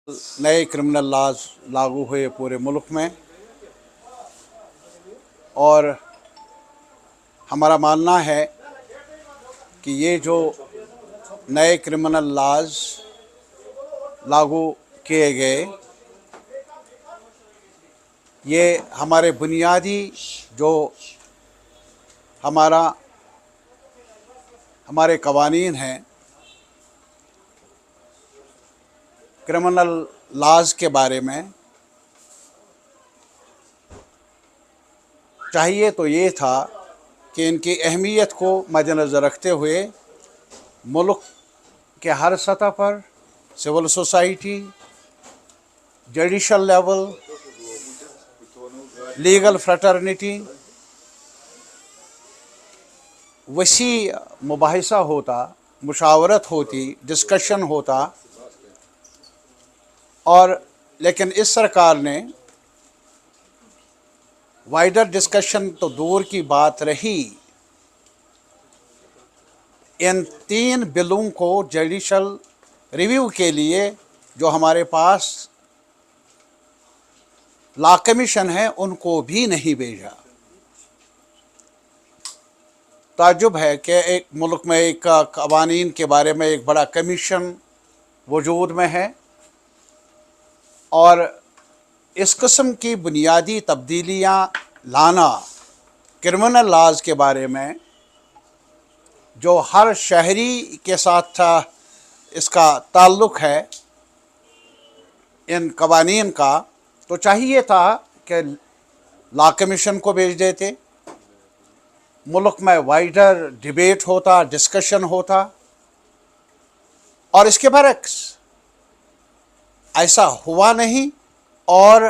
नए criminal laws लागू हुए पूरे मुल्क में और हमारा मानना है कि ये जो नए क्रिमिनल लॉज लागू किए गए ये हमारे बुनियादी जो हमारे कवानीन हैं क्रिमिनल लॉज के बारे में चाहिए तो ये था कि इनकी अहमियत को मद्देनज़र रखते हुए मुल्क के हर सतह पर civil society, judicial level, legal fraternity वसी मुबाहिसा होता, मुशावरत होती, डिस्कशन होता। और लेकिन इस सरकार ने वाइडर डिस्कशन तो दूर की बात रही, इन 3 बिलों को जुडिशल रिव्यू के लिए जो हमारे पास लॉ कमीशन है उनको भी नहीं भेजा। ताज्जुब है कि एक मुल्क में एक कवानीन के बारे में एक बड़ा कमीशन वजूद में है और इस किस्म की बुनियादी तब्दीलियाँ लाना क्रिमिनल लॉज के बारे में जो हर शहरी के साथ इसका ताल्लुक़ है इन कवानीन का, तो चाहिए था कि लॉ कमीशन को भेज देते, मुल्क में वाइडर डिबेट होता, डिस्कशन होता। और इसके बरक्स ऐसा हुआ नहीं और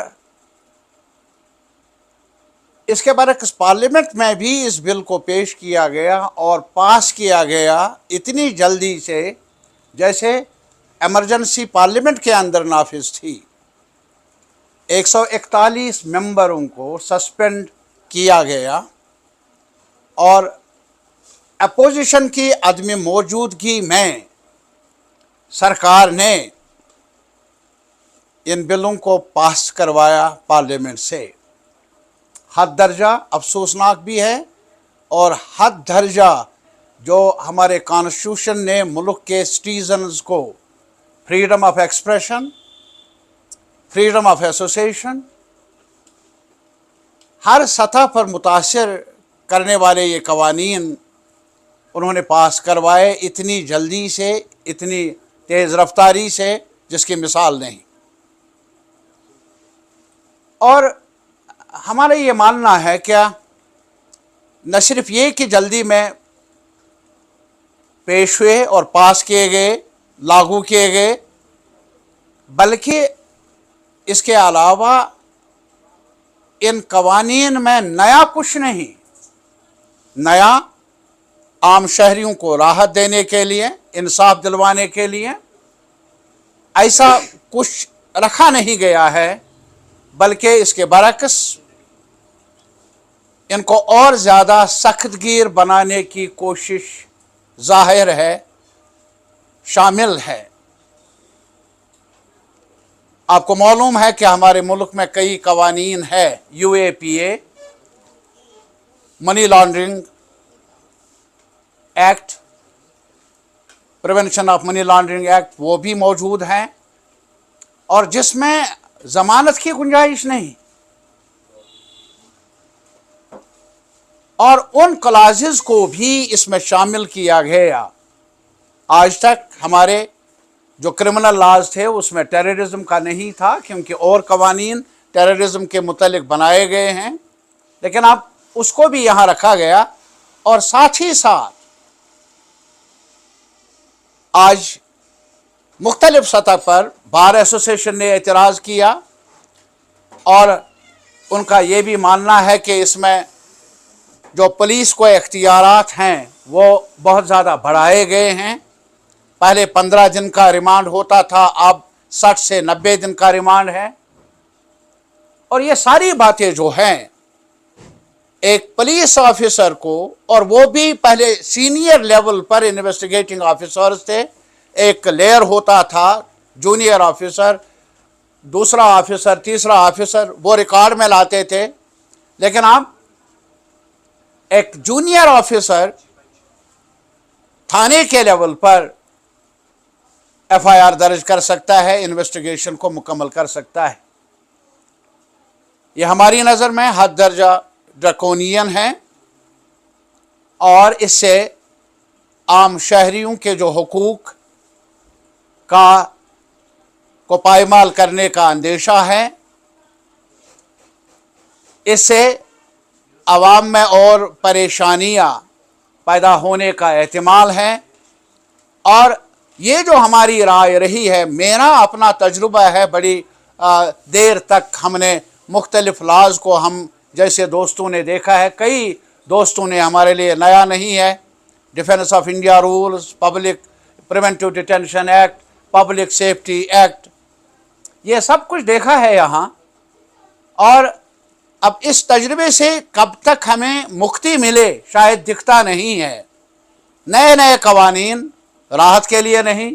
इसके बरक्स पार्लियामेंट में भी इस बिल को पेश किया गया और पास किया गया इतनी जल्दी से जैसे एमरजेंसी पार्लियामेंट के अंदर नाफिज थी। 141 मेंबरों को सस्पेंड किया गया और अपोजिशन की अदम मौजूदगी में सरकार ने इन बिलों को पास करवाया पार्लियामेंट से। हद दर्जा अफसोसनाक भी है और हद दर्जा जो हमारे कॉन्स्टिट्यूशन ने मुल्क के सिटीजन्स को freedom of expression, freedom of association हर सतह पर मुतासिर करने वाले ये कवानीन उन्होंने पास करवाए इतनी जल्दी से, इतनी तेज़ रफ्तारी से जिसकी मिसाल नहीं। और हमारा ये मानना है क्या न सिर्फ ये कि जल्दी में पेश हुए और पास किए गए, लागू किए गए, बल्कि इसके अलावा इन कवानीन में नया कुछ नहीं, नया आम शहरियों को राहत देने के लिए, इंसाफ दिलवाने के लिए ऐसा कुछ रखा नहीं गया है, बल्कि इसके बरक्स इनको और ज़्यादा सख्तगीर बनाने की कोशिश ज़ाहिर है, शामिल है। आपको मालूम है कि हमारे मुल्क में कई कवानीन है, UAPA, money laundering act, prevention of money laundering act, वो भी मौजूद हैं और जिसमें ज़मानत की गुंजाइश नहीं और उन क्लासेस को भी इसमें शामिल किया गया। आज तक हमारे जो क्रिमिनल लॉज थे उसमें टेररिज्म का नहीं था क्योंकि और कवानीन टेररिज्म के मुतल्लिक बनाए गए हैं, लेकिन अब उसको भी यहाँ रखा गया। और साथ ही साथ आज मुख्तलिफ सतह पर बार एसोसिएशन ने एतराज़ किया और उनका ये भी मानना है कि इसमें जो पुलिस को इख्तियारात हैं वो बहुत ज़्यादा बढ़ाए गए हैं। पहले 15 दिन का रिमांड होता था, अब 60 से 90 दिन का रिमांड है। और ये सारी बातें जो हैं एक पुलिस ऑफिसर को, और वो भी पहले सीनियर लेवल पर इन्वेस्टिगेटिंग ऑफिसर्स थे, एक लेयर होता था जूनियर ऑफिसर, दूसरा ऑफिसर, तीसरा ऑफिसर वो रिकॉर्ड में लाते थे, लेकिन अब एक जूनियर ऑफिसर थाने के लेवल पर एफआईआर दर्ज कर सकता है, इन्वेस्टिगेशन को मुकम्मल कर सकता है। ये हमारी नज़र में हद दर्जा ड्रकोनियन है और इससे आम शहरियों के जो हुकूक को पायमाल करने का अंदेशा है। इससे आवाम में और परेशानियां पैदा होने का एहतिमाल है। और ये जो हमारी राय रही है, मेरा अपना तजुर्बा है, बड़ी देर तक हमने मुख्तलिफ लॉज को हम जैसे दोस्तों ने देखा है, कई दोस्तों ने, हमारे लिए नया नहीं है, defence of India rules, public preventive detention act, public safety act, ये सब कुछ देखा है यहाँ। और अब इस तजुर्बे से कब तक हमें मुक्ति मिले शायद दिखता नहीं है। नए नए कवानीन राहत के लिए नहीं,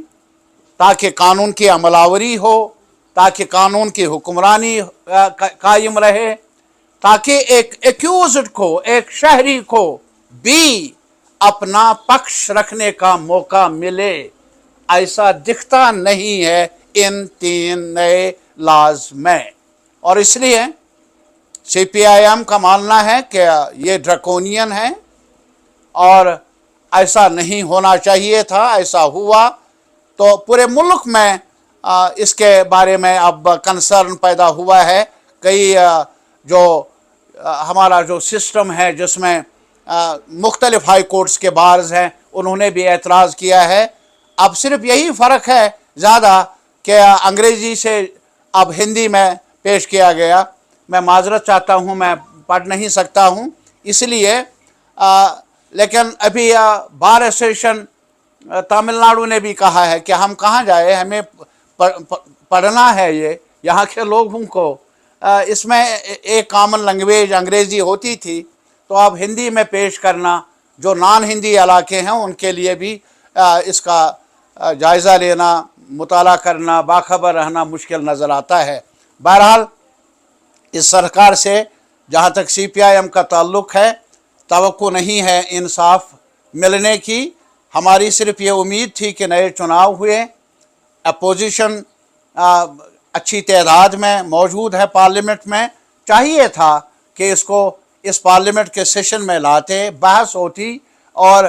ताकि कानून की अमलावरी हो, ताकि कानून की हुक्मरानी कायम रहे, ताकि एक एक्यूज्ड को, एक शहरी को भी अपना पक्ष रखने का मौका मिले। ऐसा दिखता नहीं है इन 3 नए लॉज में। और इसलिए सीपीआईएम का मानना है कि ये ड्रकोनियन है और ऐसा नहीं होना चाहिए था। ऐसा हुआ तो पूरे मुल्क में इसके बारे में अब कंसर्न पैदा हुआ है। कई जो हमारा जो सिस्टम है जिसमें मुख्तलिफ हाई कोर्ट्स के बार्स हैं, उन्होंने भी एतराज़ किया है। अब सिर्फ यही फ़र्क है ज़्यादा कि अंग्रेज़ी से अब हिंदी में पेश किया गया। मैं माजरत चाहता हूँ, मैं पढ़ नहीं सकता हूँ इसलिए, लेकिन अभी बार एसोसिएशन तमिलनाडु ने भी कहा है कि हम कहाँ जाए, हमें पढ़ना है। ये यहाँ के लोगों को इसमें एक कॉमन लैंग्वेज अंग्रेज़ी होती थी, तो अब हिंदी में पेश करना, जो नॉन हिंदी इलाके हैं उनके लिए भी इसका जायज़ा लेना, मुताला करना, बाखबर रहना मुश्किल नज़र आता है। बहरहाल इस सरकार से जहाँ तक सीपीआईएम का ताल्लुक़ है, तवक्को नहीं है इंसाफ मिलने की। हमारी सिर्फ ये उम्मीद थी कि नए चुनाव हुए, अपोजिशन अच्छी तादाद में मौजूद है पार्लियामेंट में, चाहिए था कि इसको इस पार्लियामेंट के सेशन में लाते, बहस होती और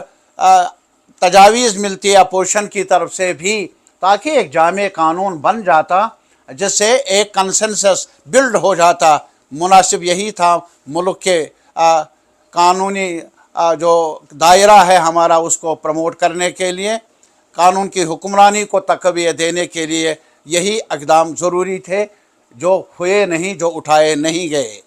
तजावीज़ मिलती अपोजिशन की तरफ से भी, ताकि एक जामे कानून बन जाता जिससे एक कंसेंसस बिल्ड हो जाता। मुनासिब यही था मुल्क के कानूनी जो दायरा है हमारा, उसको प्रमोट करने के लिए, कानून की हुक्मरानी को तक़वियत देने के लिए यही इक़दाम ज़रूरी थे, जो हुए नहीं, जो उठाए नहीं गए।